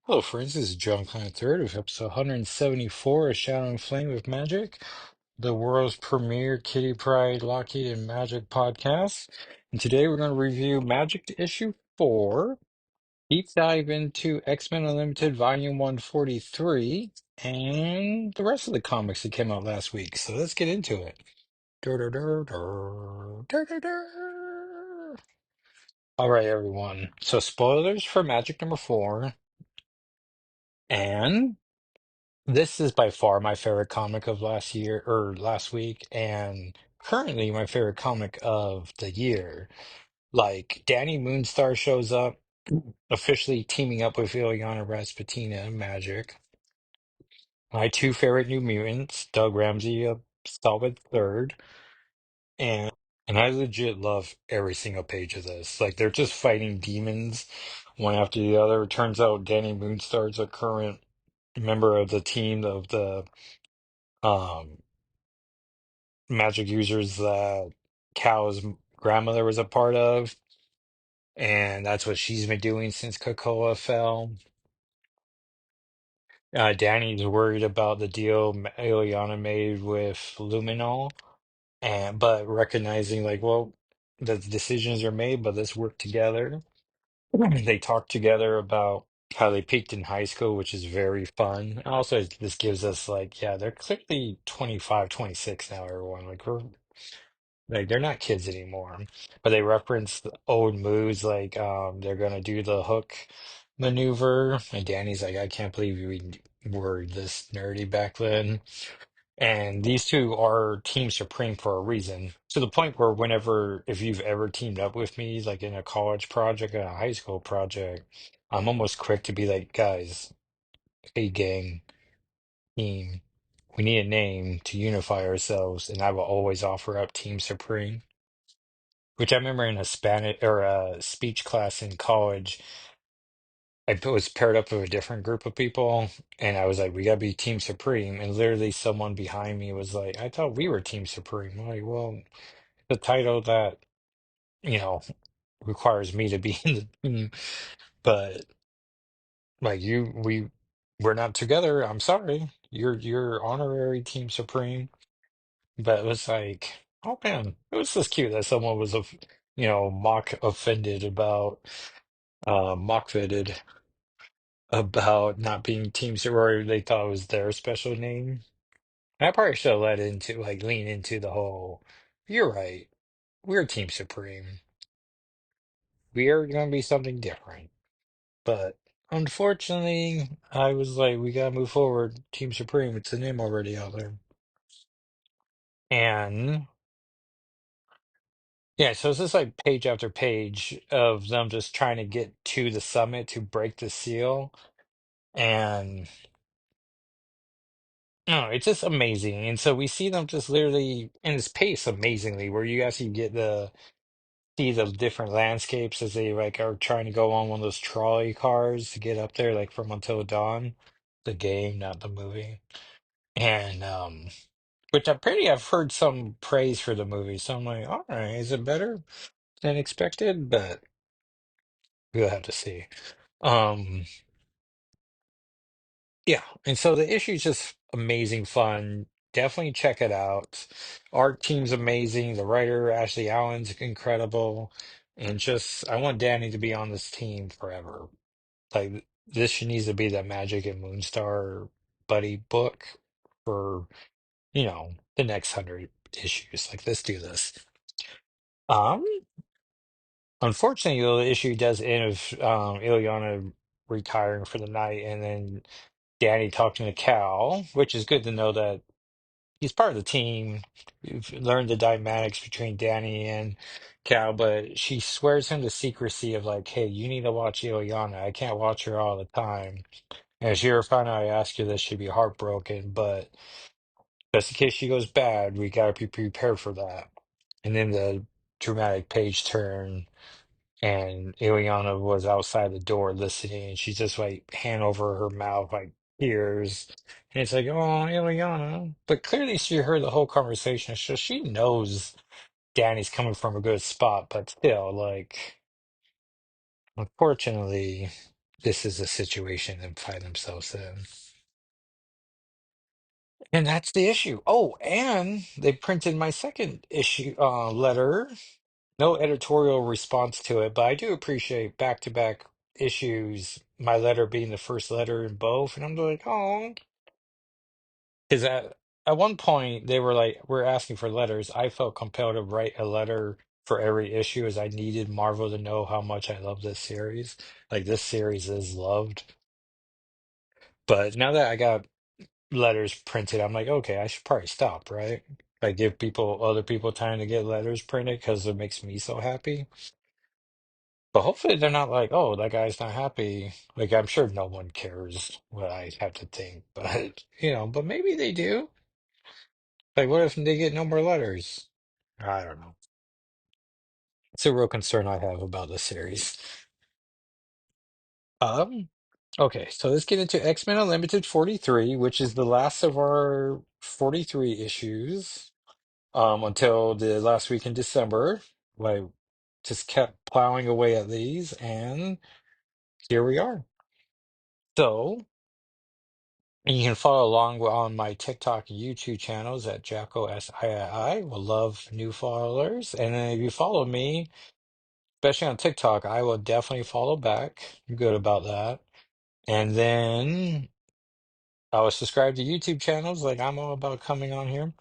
Hello, friends. This is John Clan Third of episode 174 of Shadow and Flame with Magic, the world's premier Kitty Pryde, Lockheed, and Magic podcast. And today we're going to review Magic issue 4, deep dive into X-Men Unlimited Volume 143, and the rest of the comics that came out last week. So let's get into it. Dur, dur, dur, dur, dur, dur, dur. All right, everyone. So spoilers for Magic number 4. And this is by far my favorite comic of last year or last week, and currently my favorite comic of the year. Like Danny Moonstar shows up, officially teaming up with Ilyana Rasputina and Magic. My two favorite New Mutants, Doug Ramsey, a solid third, and I legit love every single page of this. Like they're just fighting demons one after the other. It turns out Danny Moonstar's a current member of the team of the um magic users that Cal's grandmother was a part of, and that's what she's been doing since Krakoa fell. Danny's worried about the deal Ileana made with Luminol, and but recognizing like, well, the decisions are made, but let's work together. They talk together about how they peaked in high school, which is very fun. Also, this gives us like, yeah, they're clearly 25, 26 now, everyone. Like they're not kids anymore, but they reference the old moves like they're gonna do the hook maneuver, and Danny's like, I can't believe we were this nerdy back then. And these two are Team Supreme for a reason. To the point where whenever if you've ever teamed up with me, like in a college project and a high school project, I'm almost quick to be like, guys, hey gang, team, we need a name to unify ourselves, and I will always offer up Team Supreme. Which I remember in a Spanish or a speech class in college, was paired up with a different group of people, and I was like, "We gotta be Team Supreme." And literally, someone behind me was like, "I thought we were Team Supreme." I'm like, well, the title that you know requires me to be in the team, but like we're not together. I'm sorry, you're honorary Team Supreme. But it was like, oh man, it was just cute that someone was mock offended about. Mock-fitted about not being Team Sorority. They thought it was their special name. I probably should have lean into the whole, you're right, we're Team Supreme. We are going to be something different. But unfortunately, I was like, we got to move forward. Team Supreme, it's the name already out there. And yeah, so it's just like page after page of them just trying to get to the summit to break the seal. And no, it's just amazing. And so we see them just literally in this pace amazingly, where you actually get the see the different landscapes as they like are trying to go on one of those trolley cars to get up there, like from Until Dawn, the game, not the movie. And which I've heard some praise for the movie. So I'm like, all right, is it better than expected? But we'll have to see. Um Yeah, and so the issue is just amazing fun. Definitely check it out. Art team's amazing. The writer, Ashley Allen's incredible. And just, I want Danny to be on this team forever. Like, this needs to be the Magic and Moonstar buddy book for, the next 100 issues. Like, let's do this. Um, Unfortunately, though, the issue does end with Ileana retiring for the night, and then Danny talking to Cal, which is good to know that he's part of the team. We've learned the dynamics between Danny and Cal, but she swears him to secrecy of like, hey, you need to watch Ileana. I can't watch her all the time. And if you ever find out I ask you this, she'd be heartbroken. But just in case she goes bad, we gotta be prepared for that. And then the dramatic page turn and Ileana was outside the door listening, and she's just like hand over her mouth, like tears. And it's like, oh, Ileana. But clearly she heard the whole conversation, so she knows Danny's coming from a good spot, but still, like, unfortunately, this is a situation they find themselves in. And that's the issue. Oh, and they printed my second issue letter. No editorial response to it, but I do appreciate back-to-back issues, my letter being the first letter in both. And I'm like, oh, because at one point they were like, we're asking for letters. I felt compelled to write a letter for every issue as I needed Marvel to know how much I love this series. Like this series is loved. But now that I got letters printed, I'm like, okay, I should probably stop, right? Like give people other people time to get letters printed because it makes me so happy. But hopefully they're not like, oh, that guy's not happy. Like I'm sure no one cares what I have to think, but but maybe they do. Like what if they get no more letters? I don't know. It's a real concern I have about the series. Um, okay, so let's get into X-Men Unlimited 43, which is the last of our 43 issues. Until the last week in December. Like just kept plowing away at these, and here we are. So you can follow along on my TikTok and YouTube channels at Jacko SII. Will love new followers. And then if you follow me, especially on TikTok, I will definitely follow back. I'm good about that. And then I will subscribe to YouTube channels. Like I'm all about coming on here.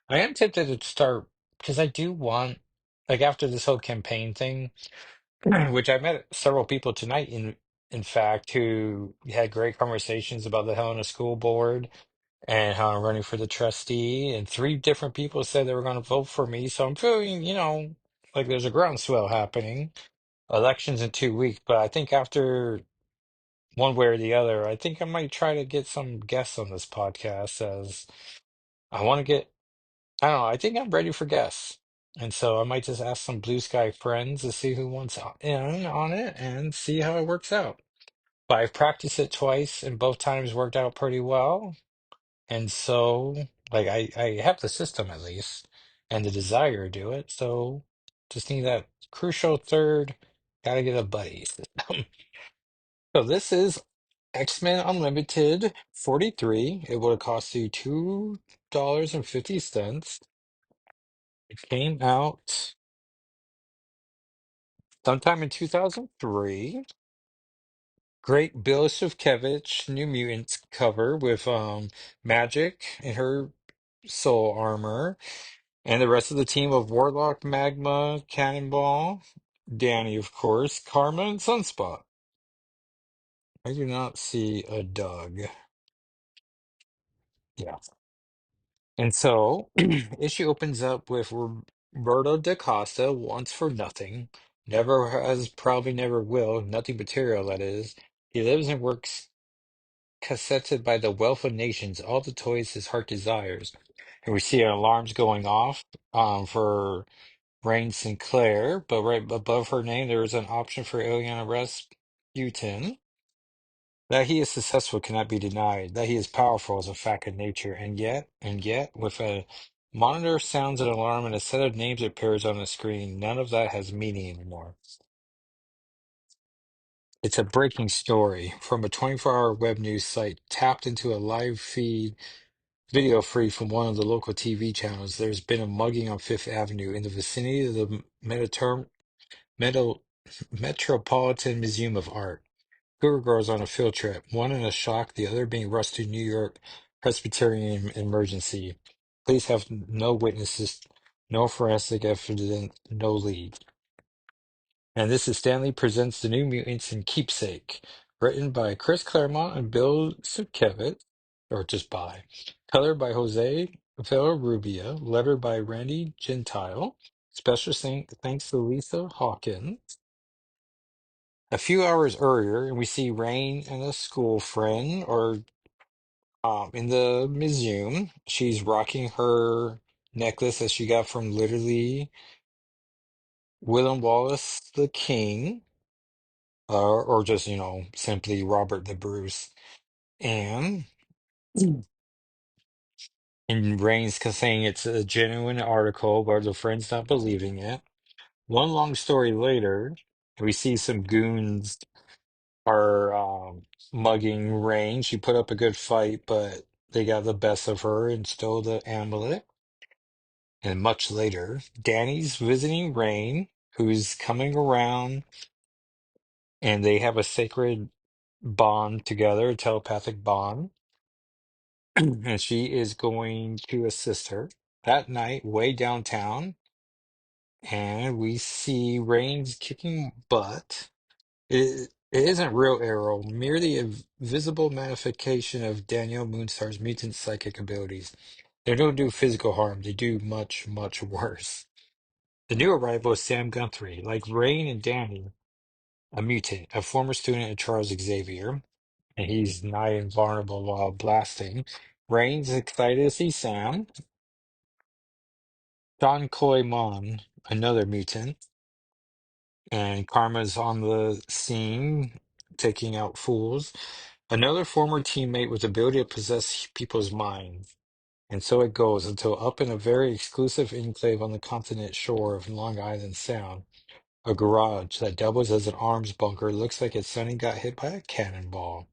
I am tempted to start because I do want, like after this whole campaign thing, which I met several people tonight in fact who had great conversations about the Helena School Board and how I'm running for the trustee, and three different people said they were going to vote for me. So I'm feeling, like there's a groundswell happening. Elections in 2 weeks, but I think after one way or the other, I think I might try to get some guests on this podcast as I want to get, I don't know, I think I'm ready for guests. And so I might just ask some blue sky friends to see who wants in on it and see how it works out. But I've practiced it twice and both times worked out pretty well. And so, like, I have the system at least and the desire to do it. So just need that crucial third, gotta get a buddy system. So this is X-Men Unlimited 43. It would have cost you $2.50. It came out sometime in 2003. Great Bill Sienkiewicz New Mutants cover with Magik in her soul armor and the rest of the team of Warlock, Magma, Cannonball, Danny, of course, Karma, and Sunspot. I do not see a Doug. Yeah. And so, issue opens up with Roberto da Costa, wants for nothing, never has, probably never will, nothing material, that is. He lives and works cassetted by the wealth of nations, all the toys his heart desires. And we see alarms going off for Rain Sinclair, but right above her name, there is an option for Ileana Rasputin. That he is successful cannot be denied. That he is powerful is a fact of nature. And yet, with a monitor sounds an alarm and a set of names appears on the screen, none of that has meaning anymore. It's a breaking story from a 24-hour web news site tapped into a live feed, video feed from one of the local TV channels. There's been a mugging on Fifth Avenue in the vicinity of the Meto- Metropolitan Museum of Art. Guru girls on a field trip, one in a shock, the other being rushed to New York Presbyterian emergency. Police have no witnesses, no forensic evidence, no lead. And this is Stanley Presents the New Mutants in Keepsake, written by Chris Claremont and Bill Sienkiewicz, or just by. Color by Jose Villarrubia, letter by Randy Gentile. Special thanks to Lisa Hawkins. A few hours earlier, we see Rain and a school friend or in the museum. She's rocking her necklace that she got from literally William Wallace the King, or just, simply Robert the Bruce. And and Rain's saying it's a genuine article, but the friend's not believing it. One long story later, we see some goons are mugging Rain. She put up a good fight, but they got the best of her and stole the amulet. And much later, Danny's visiting Rain, who's coming around, and they have a sacred bond together, a telepathic bond. And she is going to assist her. That night, way downtown, and we see Rain's kicking butt. It isn't real Arrow, merely a visible manifestation of Danielle Moonstar's mutant psychic abilities. They don't do physical harm, they do much, much worse. The new arrival is Sam Guthrie, like Rain and Danny, a mutant, a former student of Charles Xavier, and he's nigh invulnerable while blasting. Rain's excited to see Sam. Don Coy Mon, another mutant, and Karma's on the scene, taking out fools. Another former teammate with the ability to possess people's minds. And so it goes until up in a very exclusive enclave on the continent shore of Long Island Sound, a garage that doubles as an arms bunker looks like its suddenly got hit by a cannonball.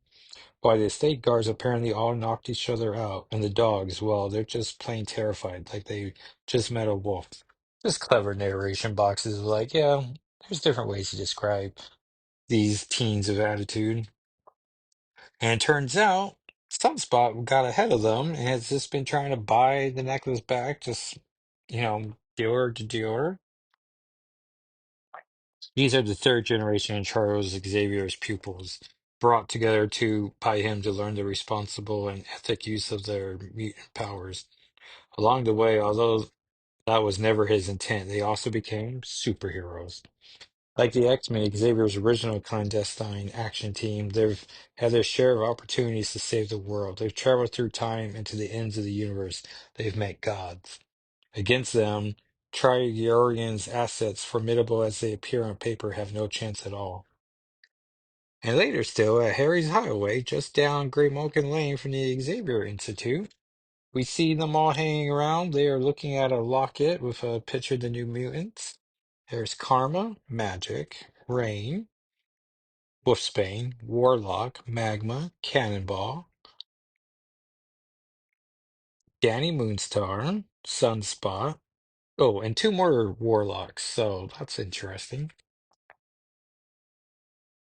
Why the estate guards apparently all knocked each other out, and the dogs, well, they're just plain terrified, like they just met a wolf. Just clever narration boxes like, yeah, there's different ways to describe these teens of attitude. And it turns out Sunspot got ahead of them and has just been trying to buy the necklace back, just, dealer to dealer. These are the third generation of Charles Xavier's pupils, brought together by him to learn the responsible and ethic use of their mutant powers. Along the way, although that was never his intent, they also became superheroes. Like the X-Men, Xavier's original clandestine action team, they've had their share of opportunities to save the world. They've traveled through time and to the ends of the universe. They've met gods. Against them, Triarian's assets, formidable as they appear on paper, have no chance at all. And later still, at Harry's Hideaway, just down Great Malkin Lane from the Xavier Institute, we see them all hanging around. They are looking at a locket with a picture of the New Mutants. There's Karma, Magic, Rain, Wolfsbane, Warlock, Magma, Cannonball, Danny Moonstar, Sunspot. Oh, and two more Warlocks, so that's interesting.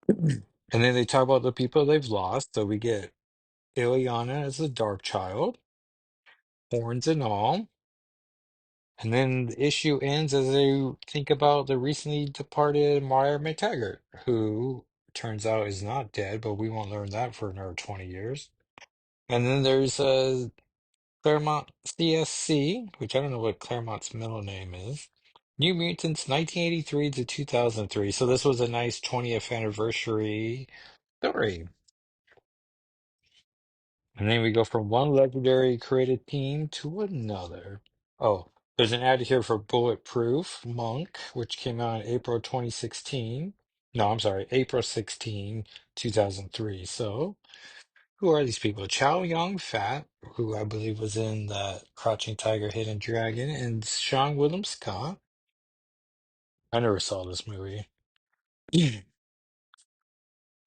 And then they talk about the people they've lost. So we get Ileana as the Dark Child, horns and all. And then the issue ends as they think about the recently departed Meyer McTaggart, who turns out is not dead, but we won't learn that for another 20 years. And then there's Claremont CSC, which I don't know what Claremont's middle name is. New Mutants 1983 to 2003. So this was a nice 20th anniversary story. And then we go from one legendary created team to another. Oh, there's an ad here for Bulletproof Monk, which came out in April 2016. No, I'm sorry, April 16, 2003. So, who are these people? Chow Yun Fat, who I believe was in the Crouching Tiger, Hidden Dragon, and Sean William Scott. I never saw this movie.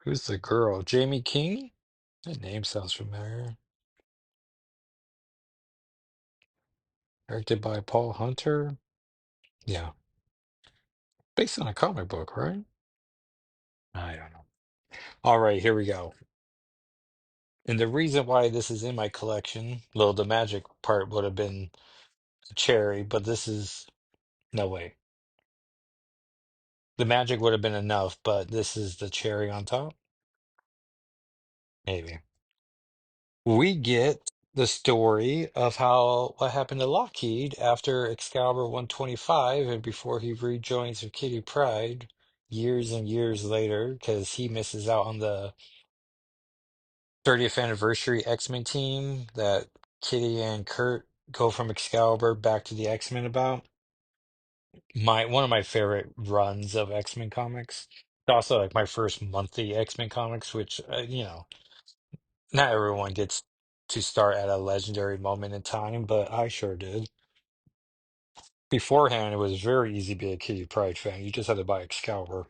Who's the girl? Jamie King? That name sounds familiar. Directed by Paul Hunter. Yeah, based on a comic book, right? I don't know. All right, here we go. And the reason why this is in my collection, well, the magic part would have been a cherry, but this is no way. The magic would have been enough, but this is the cherry on top. Maybe. We get the story of what happened to Lockheed after Excalibur 125 and before he rejoins with Kitty Pryde years and years later, because he misses out on the 30th anniversary X-Men team that Kitty and Kurt go from Excalibur back to the X-Men about. One of my favorite runs of X-Men comics. It's also like my first monthly X-Men comics, which not everyone gets to start at a legendary moment in time, but I sure did. Beforehand, it was very easy to be a Kitty Pryde fan. You just had to buy Excalibur.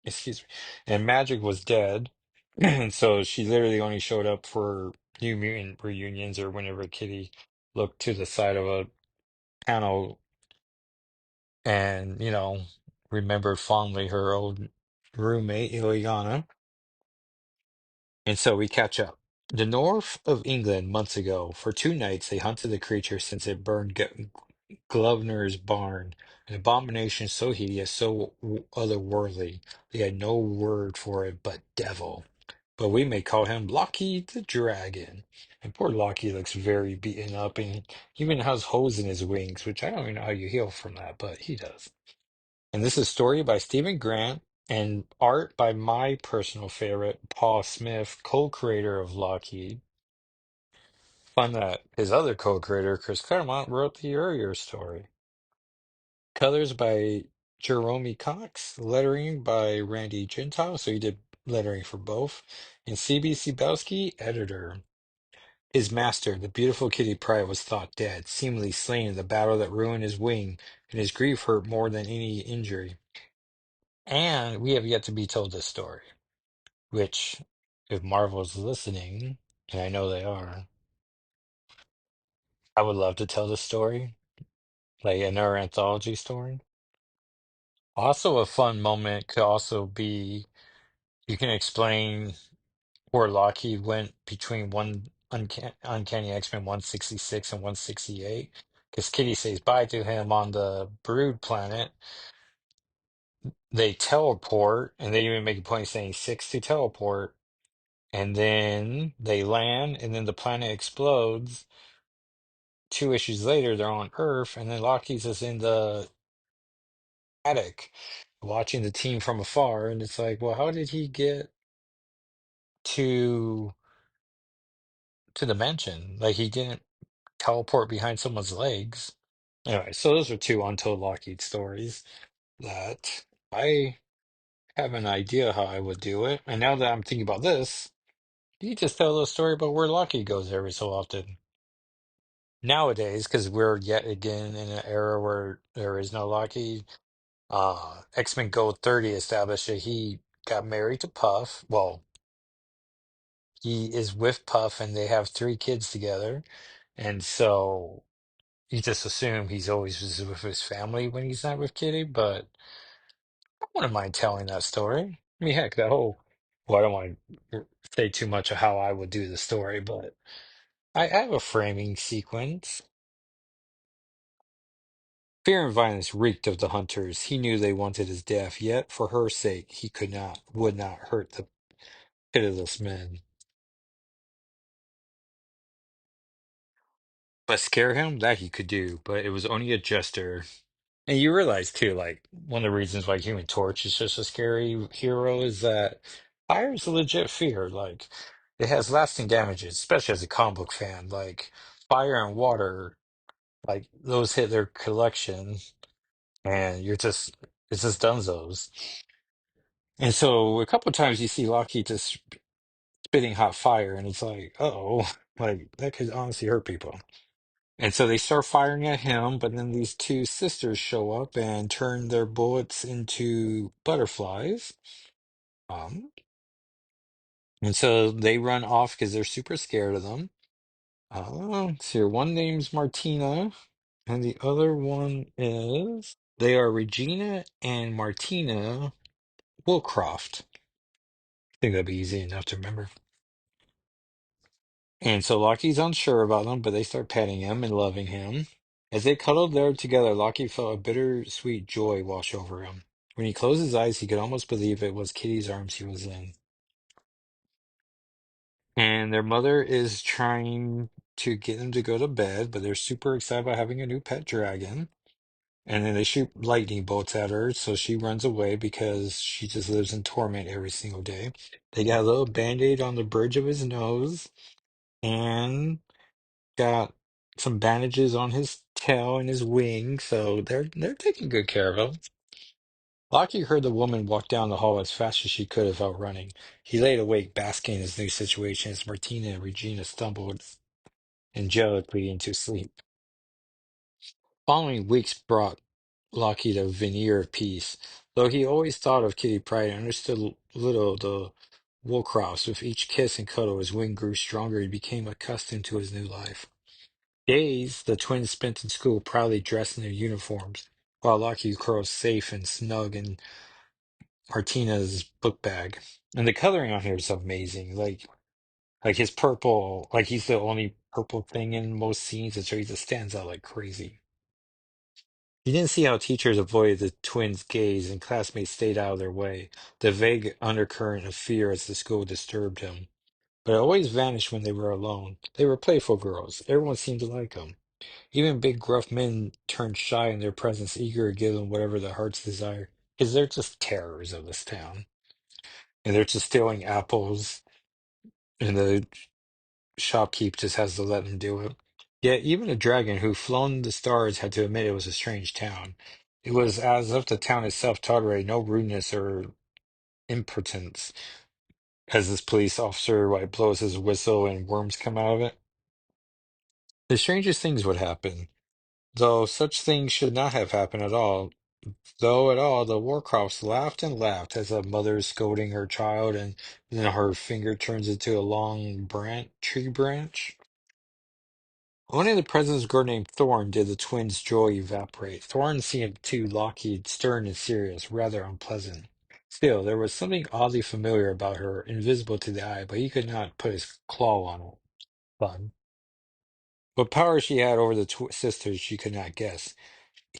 excuse me, and Magic was dead, and so she literally only showed up for New Mutant reunions or whenever Kitty looked to the side of a panel and, remembered fondly her old roommate, Ileana. And so we catch up. The north of England months ago, for 2 nights, they hunted the creature since it burned Glovener's barn, an abomination so hideous, so otherworldly, they had no word for it but devil. But we may call him Loki the Dragon. And poor Loki looks very beaten up and he even has holes in his wings, which I don't even know how you heal from that, but he does. And this is a story by Stephen Grant and art by my personal favorite, Paul Smith, co-creator of Lockheed. Fun that his other co-creator, Chris Claremont, wrote the earlier story. Colors by Jerome Cox, lettering by Randy Gentile, so he did lettering for both, and C.B. Cebulski, editor. His master, the beautiful Kitty Pryde, was thought dead, seemingly slain in the battle that ruined his wing, and his grief hurt more than any injury. And we have yet to be told this story, which, if Marvel's listening, and I know they are, I would love to tell this story, like another anthology story. Also, a fun moment could also be you can explain where Lockheed went between Uncanny X-Men 166 and 168, because Kitty says bye to him on the Brood planet. They teleport, and they even make a point of saying six to teleport, and then they land, and then the planet explodes. 2 issues later, they're on Earth, and then Lockheed's just in the attic watching the team from afar, and it's like, well, how did he get to the mansion? Like he didn't teleport behind someone's legs. Anyway, so those are two untold Lockheed stories that I have an idea how I would do it. And now that I'm thinking about this, you just tell a little story about where Lockheed goes every so often. Nowadays, because we're yet again in an era where there is no Lockheed, X-Men Gold 30 established that he got married to Puff. Well, he is with Puff and they have 3 kids together. And so you just assume he's always with his family when he's not with Kitty, but I wouldn't mind telling that story. I mean, heck, well, I don't want to say too much of how I would do the story, but I have a framing sequence. Fear and violence reeked of the hunters. He knew they wanted his death, yet for her sake he would not hurt the pitiless men. But scare him, that he could do, but it was only a gesture. And you realize too, like one of the reasons why Human Torch is such a scary hero is that fire is a legit fear. Like it has lasting damages, especially as a comic book fan. Like fire and water, like those hit their collection, and it's just dunzos. And so a couple of times you see Lockheed just spitting hot fire, and it's like, oh, like that could honestly hurt people. And so they start firing at him, but then these 2 sisters show up and turn their bullets into butterflies. Um, and so they run off because they're super scared of them. So one name's Martina, and the other one is they are Regina and Martina Wilcroft. I think that'd be easy enough to remember. And so Loki's unsure about them, but they start petting him and loving him. As they cuddled there together, Loki felt a bittersweet joy wash over him. When he closed his eyes, he could almost believe it was Kitty's arms he was in. And their mother is trying to get them to go to bed, but they're super excited about having a new pet dragon. And then they shoot lightning bolts at her, so she runs away because she just lives in torment every single day. They got a little band-aid on the bridge of his nose, and got some bandages on his tail and his wing, so they're taking good care of him. Loki heard the woman walk down the hall as fast as she could without running. He laid awake, basking in his new situation as Martina and Regina stumbled angelically into sleep. Following weeks brought Lockheed a veneer of peace. Though he always thought of Kitty Pryde and understood little the Woolcrofts, with each kiss and cuddle his wind grew stronger. He became accustomed to his new life. Days the twins spent in school proudly dressed in their uniforms, while Lockheed curled safe and snug in Martina's book bag. And the coloring on here is amazing. Like his purple, like he's the only purple thing in most scenes, and so he just stands out like crazy. He didn't see how teachers avoided the twins' gaze and classmates stayed out of their way, the vague undercurrent of fear as the school disturbed him. But it always vanished when they were alone. They were playful girls. Everyone seemed to like them. Even big gruff men turned shy in their presence, eager to give them whatever their hearts desired. Because they're just terrors of this town. And they're just stealing apples, and the shopkeep just has to let them do it. Yet even a dragon who flown the stars had to admit it was a strange town. It was as if the town itself tolerated no rudeness or impotence, as this police officer blows his whistle and worms come out of it. The strangest things would happen, though such things should not have happened at all. Though at all, the Warcrofts laughed and laughed as a mother is scolding her child, and then her finger turns into a long tree branch. Only the presence of a girl named Thorn did the twins' joy evaporate. Thorn seemed too Lockheed stern and serious, rather unpleasant. Still, there was something oddly familiar about her, invisible to the eye, but he could not put his claw on it. Fun. What power she had over the sisters, she could not guess.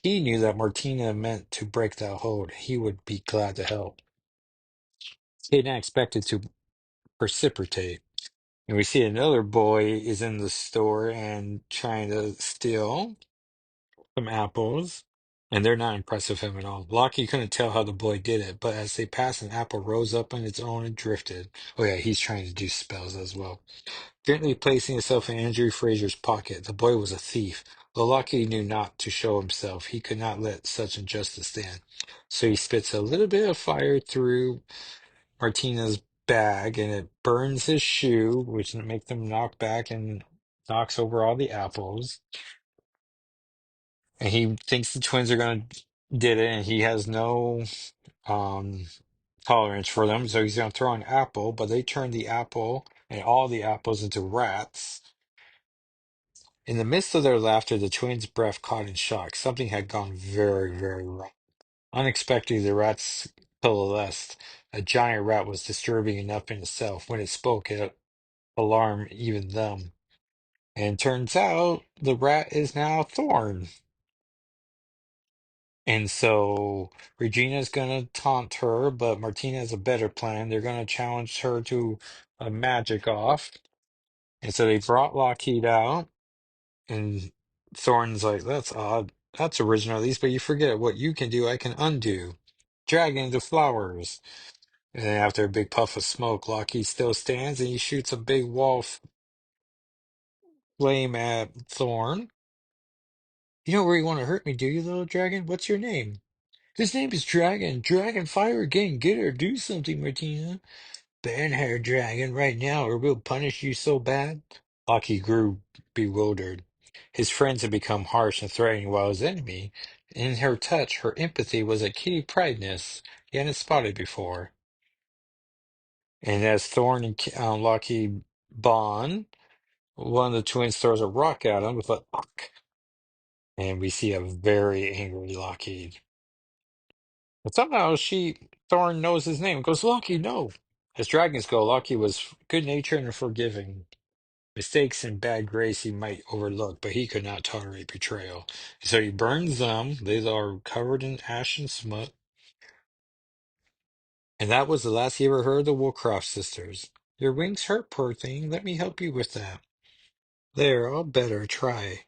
He knew that Martina meant to break that hold. He would be glad to help. He had not expected to precipitate. And we see another boy is in the store and trying to steal some apples, and they're not impressed with him at all. Lockie couldn't tell how the boy did it, but as they passed, an apple rose up on its own and drifted. Oh yeah, he's trying to do spells as well. Gently placing himself in Andrew Fraser's pocket, the boy was a thief. Though Lockie knew not to show himself, he could not let such injustice stand. So he spits a little bit of fire through Martina's bag, and it burns his shoe, which makes them knock back and knocks over all the apples. And he thinks the twins are gonna did it, and he has no um tolerance for them, so he's gonna throw an apple, but they turn the apple and all the apples into rats. In the midst of their laughter, the twins' breath caught in shock. Something had gone very, very wrong. Unexpectedly, the rats coalesced. A giant rat was disturbing enough in itself. When it spoke, it alarmed even them. And turns out the rat is now Thorn. And so Regina's going to taunt her, but Martina has a better plan. They're going to challenge her to a magic off. And so they brought Lockheed out, and Thorn's like, that's odd. That's original, at least, but you forget what you can do, I can undo. Dragon into flowers. And then after a big puff of smoke, Lockheed still stands and he shoots a big wall flame at Thorn. You know where you want to hurt me, do you, little dragon? What's your name? His name is Dragon. Dragon, fire again. Get her. Do something, Martina. Ban her, Dragon, right now, or we'll punish you so bad. Aki grew bewildered. His friends had become harsh and threatening, while his enemy, in her touch, her empathy, was a kitty prideness he hadn't spotted before. And as Thorn and Lockheed bond, one of the twins throws a rock at him with a "Uck," and we see a very angry Lockheed. But somehow Thorn knows his name and goes, Loki, no. As dragons go, Loki was good natured and forgiving. Mistakes and bad grace he might overlook, but he could not tolerate betrayal. So he burns them. They are covered in ash and smut. And that was the last he ever heard of the Woolcroft sisters. Your wings hurt, poor thing. Let me help you with that. There, I'll better try.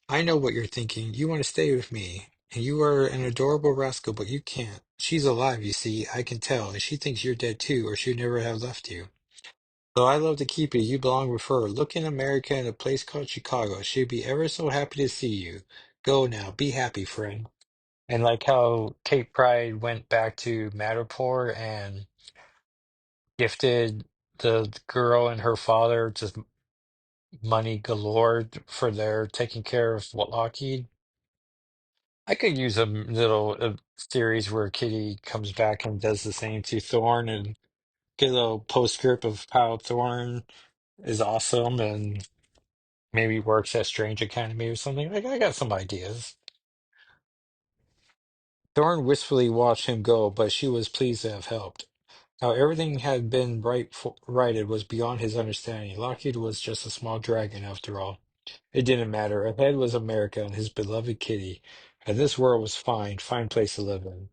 I know what you're thinking. You want to stay with me. And you are an adorable rascal, but you can't. She's alive, you see. I can tell. And she thinks you're dead too, or she'd never have left you. Though I love to keep you, you belong with her. Look in America in a place called Chicago. She'd be ever so happy to see you. Go now. Be happy, friend. And like how Kate Pride went back to Matterport and gifted the girl and her father just money galore for their taking care of Lockheed. I could use a little series where Kitty comes back and does the same to Thorn and get a little postscript of how Thorn is awesome and maybe works at Strange Academy or something. Like I got some ideas. Thorn wistfully watched him go, but she was pleased to have helped. How everything had been righted was beyond his understanding. Lockheed was just a small dragon after all. It didn't matter. Ahead was America and his beloved Kitty, and this world was fine, fine place to live in.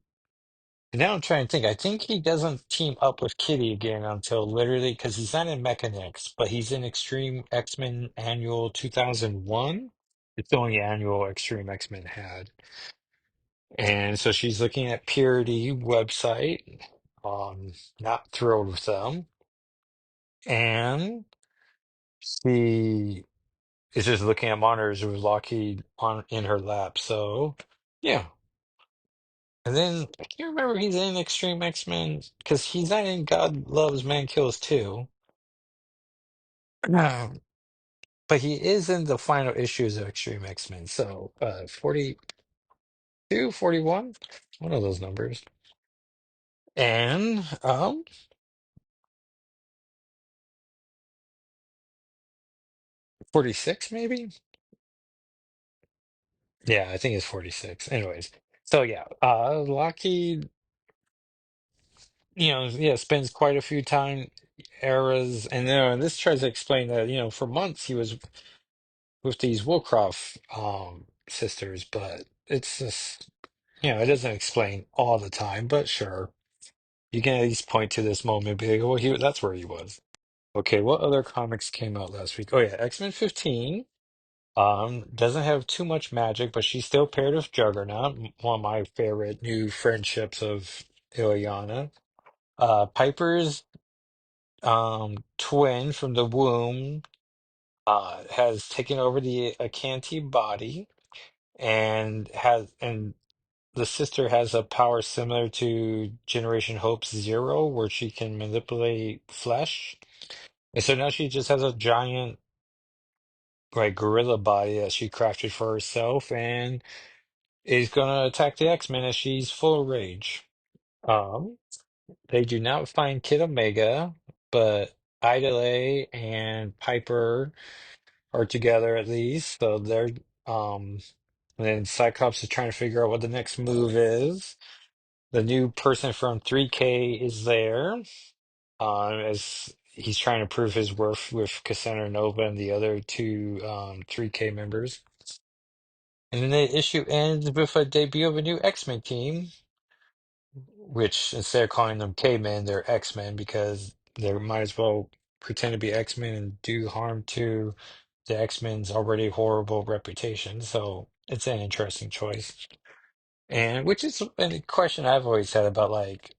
And now I'm trying to think. I think he doesn't team up with Kitty again until literally because he's not in Mechanics, but he's in Extreme X-Men Annual 2001. It's the only annual Extreme X-Men had. And so she's looking at Purity website. Not thrilled with them. And she is just looking at monitors with Lockheed on in her lap. So yeah. And then I can't remember if he's in Extreme X-Men because he's not in God Loves Man Kills too. Um, but he is in the final issues of Extreme X-Men. So 42, 41, one of those numbers. And 46 maybe? Yeah, I think it's 46. Anyways. So yeah, Lockheed, yeah, spends quite a few time eras and this tries to explain that, for months he was with these Woolcroft sisters, but it's just it doesn't explain all the time, but sure. You can at least point to this moment and be like, well, that's where he was. Okay, what other comics came out last week? Oh yeah, X-Men 15. Doesn't have too much magic, but she's still paired with Juggernaut, one of my favorite new friendships of Ileana. Piper's twin from the womb has taken over the Acanti body and the sister has a power similar to Generation Hope's Zero, where she can manipulate flesh. And so now she just has a giant like gorilla body that she crafted for herself and is gonna attack the X-Men as she's full of rage. Um, they do not find Kid Omega, but Idole and Piper are together at least. So they're and then Cyclops is trying to figure out what the next move is. The new person from 3K is there, as he's trying to prove his worth with Cassandra Nova and the other two 3K members. And then the issue ends with a debut of a new X-Men team, which instead of calling them K-Men, they're X-Men because they might as well pretend to be X-Men and do harm to the X-Men's already horrible reputation. So it's an interesting choice. And which is a question I've always had about like,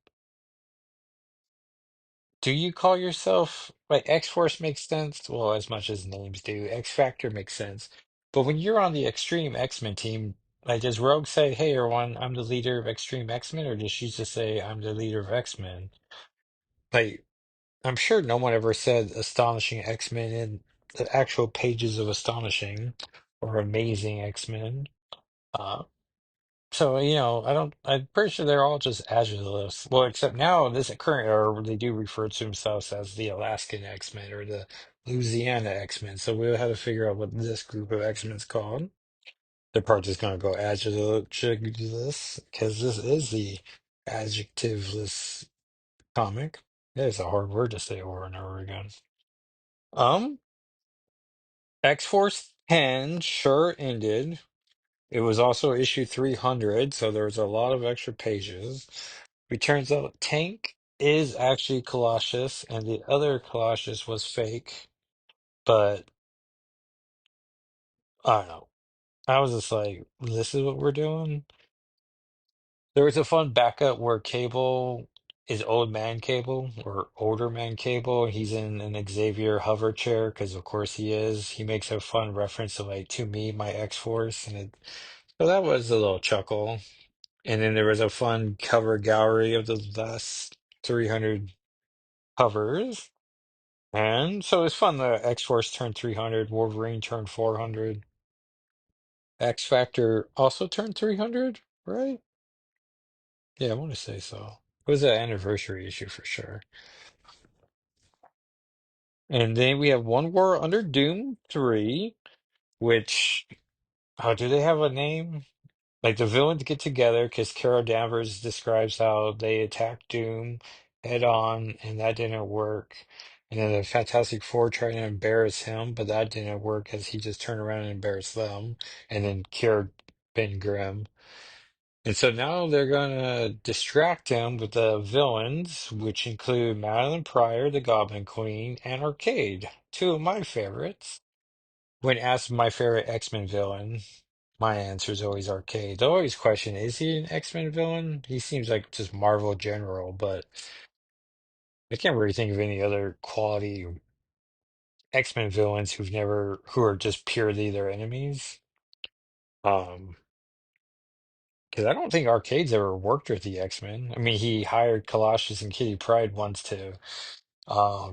do you call yourself like X-Force makes sense? Well, as much as names do. X-Factor makes sense. But when you're on the Extreme X-Men team, like does Rogue say, "Hey everyone, I'm the leader of Extreme X-Men," or does she just say, "I'm the leader of X-Men"? Like I'm sure no one ever said Astonishing X-Men in the actual pages of Astonishing or Amazing X-Men. Uh, So, I'm pretty sure they're all just adjectives. Well, except now in this current era, they do refer to themselves as the Alaskan X-Men or the Louisiana X-Men. So we'll have to figure out what this group of X-Men is called. They're probably just going to go adjectiveless because this is the adjectiveless comic. That is a hard word to say over and over again. Um, X-Force 10 sure ended. It was also issue 300, so there was a lot of extra pages. It turns out Tank is actually Colossus, and the other Colossus was fake. But I don't know. I was just like, this is what we're doing. There was a fun backup where Cable is old man Cable or older man Cable. He's in an Xavier hover chair because, of course, he is. He makes a fun reference to like to me, my X-Force, so that was a little chuckle. And then there was a fun cover gallery of the last 300 covers. And so it's fun. The X-Force turned 300, Wolverine turned 400. X Factor also turned 300, right? Yeah, I want to say so. It was an anniversary issue for sure. And then we have One War Under Doom 3, which, oh, do they have a name? Like the villains get together because Carol Danvers describes how they attacked Doom head on, and that didn't work. And then the Fantastic Four tried to embarrass him, but that didn't work as he just turned around and embarrassed them, and then cured Ben Grimm. And so now they're gonna distract him with the villains, which include Madeline Pryor, the Goblin Queen, and Arcade, two of my favorites. When asked my favorite X-Men villain, my answer is always Arcade. I always question, is he an X-Men villain? He seems like just Marvel general, but I can't really think of any other quality X-Men villains who are just purely their enemies. Um, because I don't think Arcade's ever worked with the X-Men. I mean, he hired Colossus and Kitty Pryde once to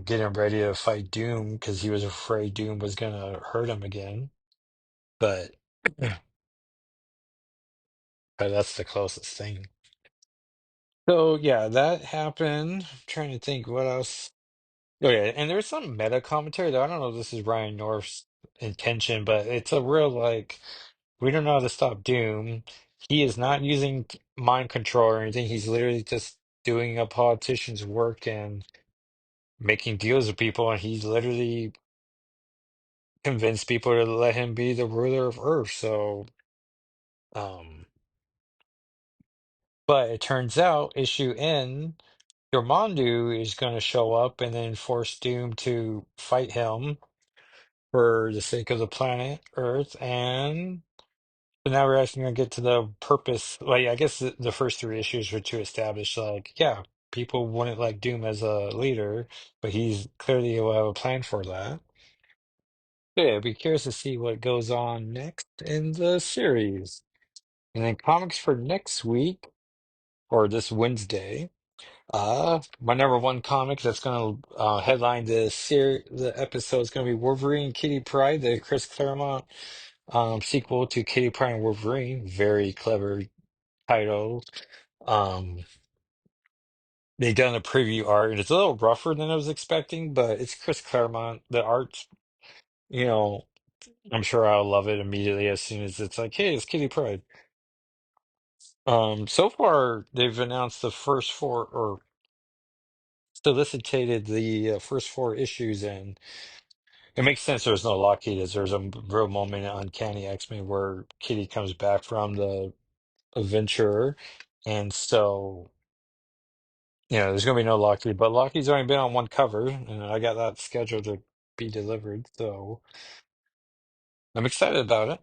get him ready to fight Doom because he was afraid Doom was gonna hurt him again. But, but that's the closest thing. So yeah, that happened. I'm trying to think what else. Oh yeah, and there's some meta commentary though. I don't know if this is Ryan North's intention, but it's a real like we don't know how to stop Doom. He is not using mind control or anything. He's literally just doing a politician's work and making deals with people, and he's literally convinced people to let him be the ruler of Earth. So, um, but it turns out issue N, Dormammu is going to show up and then force Doom to fight him for the sake of the planet Earth. And so now we're actually going to get to the purpose. Like, I guess the first three issues were to establish, like, yeah, people wouldn't like Doom as a leader, but he's clearly will have a plan for that. Yeah, I'd be curious to see what goes on next in the series. And then comics for next week or this Wednesday. My number one comic that's gonna headline the episode is gonna be Wolverine Kitty Pryde, the Chris Claremont sequel to Kitty Pryde and Wolverine. Very clever title. Um, they done a preview art, and it's a little rougher than I was expecting, but it's Chris Claremont. The art's, you know, I'm sure I'll love it immediately as soon as it's like, hey, it's Kitty Pryde. So far they've announced the first four or solicited the first four issues, and it makes sense there's no Lockheed as there's a real moment in Uncanny X-Men where Kitty comes back from the adventure, and so there's gonna be no Lockheed, but Lockheed's only been on one cover, and I got that scheduled to be delivered, so I'm excited about it.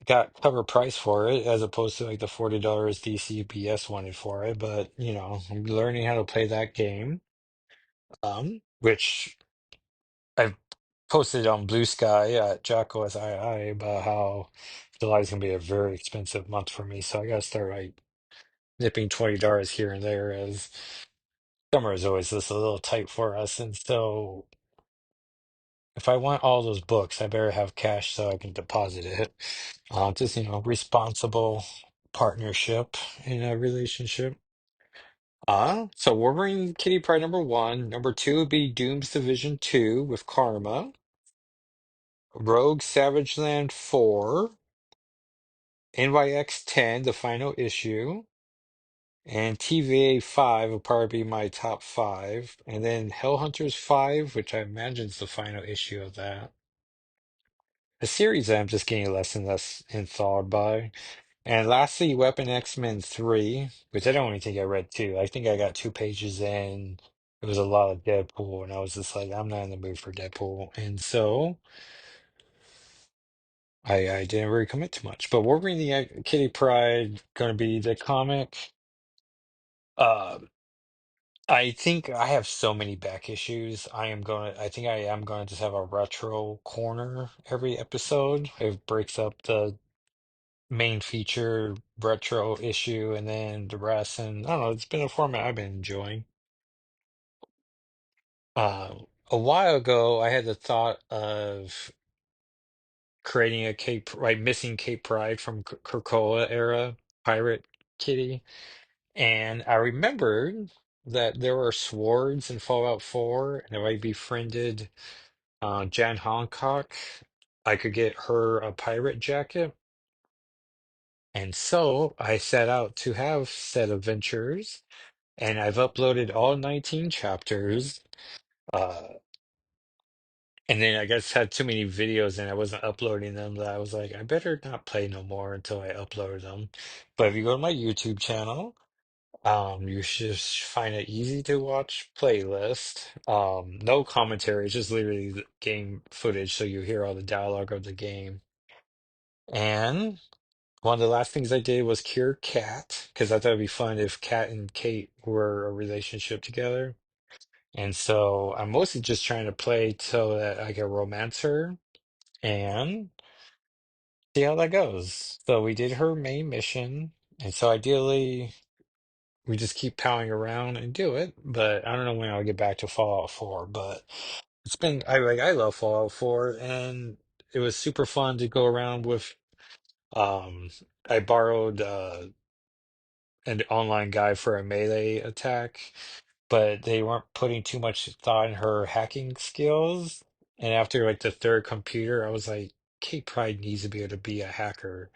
Got cover price for it as opposed to like the $40 DCBS wanted for it, but I'm learning how to play that game. Which I've posted on Blue Sky at Jocko SII about how July is gonna be a very expensive month for me, so I gotta start like nipping $20 here and there as summer is always just a little tight for us, and so if I want all those books, I better have cash so I can deposit it. Just responsible partnership in a relationship. So Wolverine Kitty Pryde number one. Number two would be Doom's Division 2 with Karma. Rogue Savage Land 4. NYX 10, the final issue. And TVA 5 will probably be my top five. And then Hellhunters 5, which I imagine is the final issue of that. A series that I'm just getting less and less enthralled by. And lastly, Weapon X-Men 3, which I don't even think I read two. I think I got 2 pages in. It was a lot of Deadpool, and I was just like, I'm not in the mood for Deadpool. And so I didn't really commit too much. But Wolverine the Kitty Pryde going to be the comic. Uh, I think I have so many back issues. I think I am going to just have a retro corner every episode. It breaks up the main feature retro issue and then the rest. And I don't know, it's been a format I've been enjoying. Uh, a while ago, I had the thought of creating a Cape, like missing Cape Pride from Krakoa era pirate kitty. And I remembered that there were swords in Fallout 4, and if I befriended Jan Hancock, I could get her a pirate jacket. And so I set out to have said adventures, and I've uploaded all 19 chapters. Uh, and then I guess had too many videos and I wasn't uploading them that I was like, I better not play no more until I upload them. But if you go to my YouTube channel, you should just find an easy to watch playlist. No commentary, it's just literally the game footage, so you hear all the dialogue of the game. And one of the last things I did was cure Kat, because I thought it'd be fun if Kat and Kate were a relationship together. And so I'm mostly just trying to play so that I can romance her and see how that goes. So we did her main mission, and so ideally we just keep powering around and do it. But I don't know when I'll get back to Fallout 4. But it's been I love Fallout 4, and it was super fun to go around with. Um, I borrowed an online guide for a melee attack, but they weren't putting too much thought in her hacking skills. And after like the third computer, I was like, Kate Pride needs to be able to be a hacker.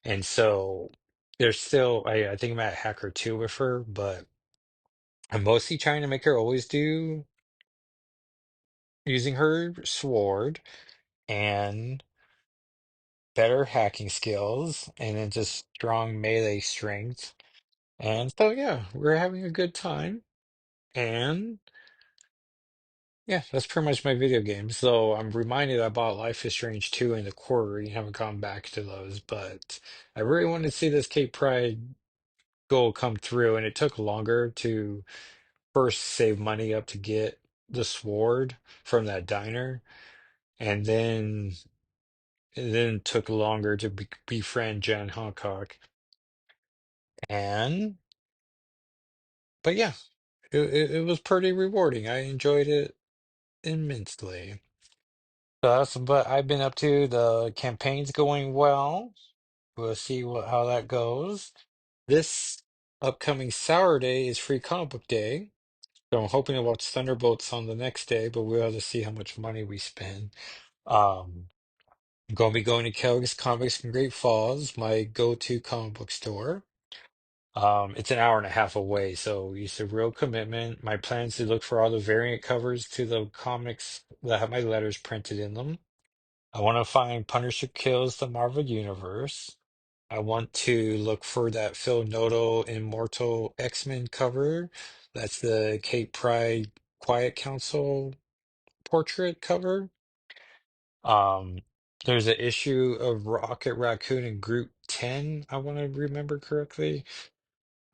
And so there's still, I think I'm at hacker two with her, but I'm mostly trying to make her always do using her sword and better hacking skills and then just strong melee strength. And so, yeah, we're having a good time. And yeah, that's pretty much my video game. So I'm reminded I bought Life is Strange 2 in the quarterly and haven't gone back to those, but I really wanted to see this Cape Pride goal come through, and it took longer to first save money up to get the sword from that diner, and then it took longer to befriend Jan Hancock. And but yeah, it was pretty rewarding. I enjoyed it immensely. So that's what I've been up to. The campaign's going well. We'll see how that goes. This upcoming Saturday is Free Comic Book Day. So I'm hoping to watch Thunderbolts on the next day, but we'll have to see how much money we spend. Um, I'm going to be going to Kelly's Comics in Great Falls, my go-to comic book store. It's an hour and a half away, so it's a real commitment. My plan is to look for all the variant covers to the comics that have my letters printed in them. I want to find Punisher Kills the Marvel Universe. I want to look for that Phil Noto Immortal X-Men cover. That's the Kate Pride Quiet Council portrait cover. Um, there's an issue of Rocket Raccoon in Group 10, I want to remember correctly,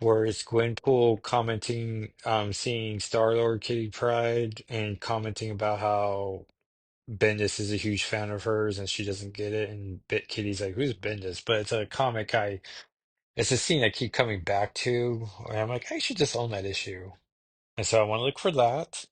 where it's Gwenpool commenting, seeing Star-Lord Kitty Pride and commenting about how Bendis is a huge fan of hers and she doesn't get it. And Bit Kitty's like, who's Bendis? But it's a comic it's a scene I keep coming back to. And I'm like, I should just own that issue. And so I want to look for that.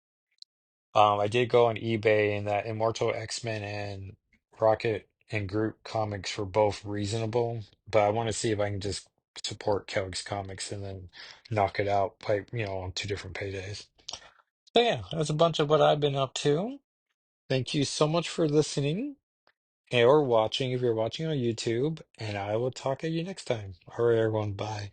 I did go on eBay and that Immortal X-Men and Rocket and Groot comics were both reasonable, but I want to see if I can just support Kelly's Comics and then knock it out by, on two different paydays. So yeah, that's a bunch of what I've been up to. Thank you so much for listening or watching if you're watching on YouTube, and I will talk at you next time. All right, everyone, bye.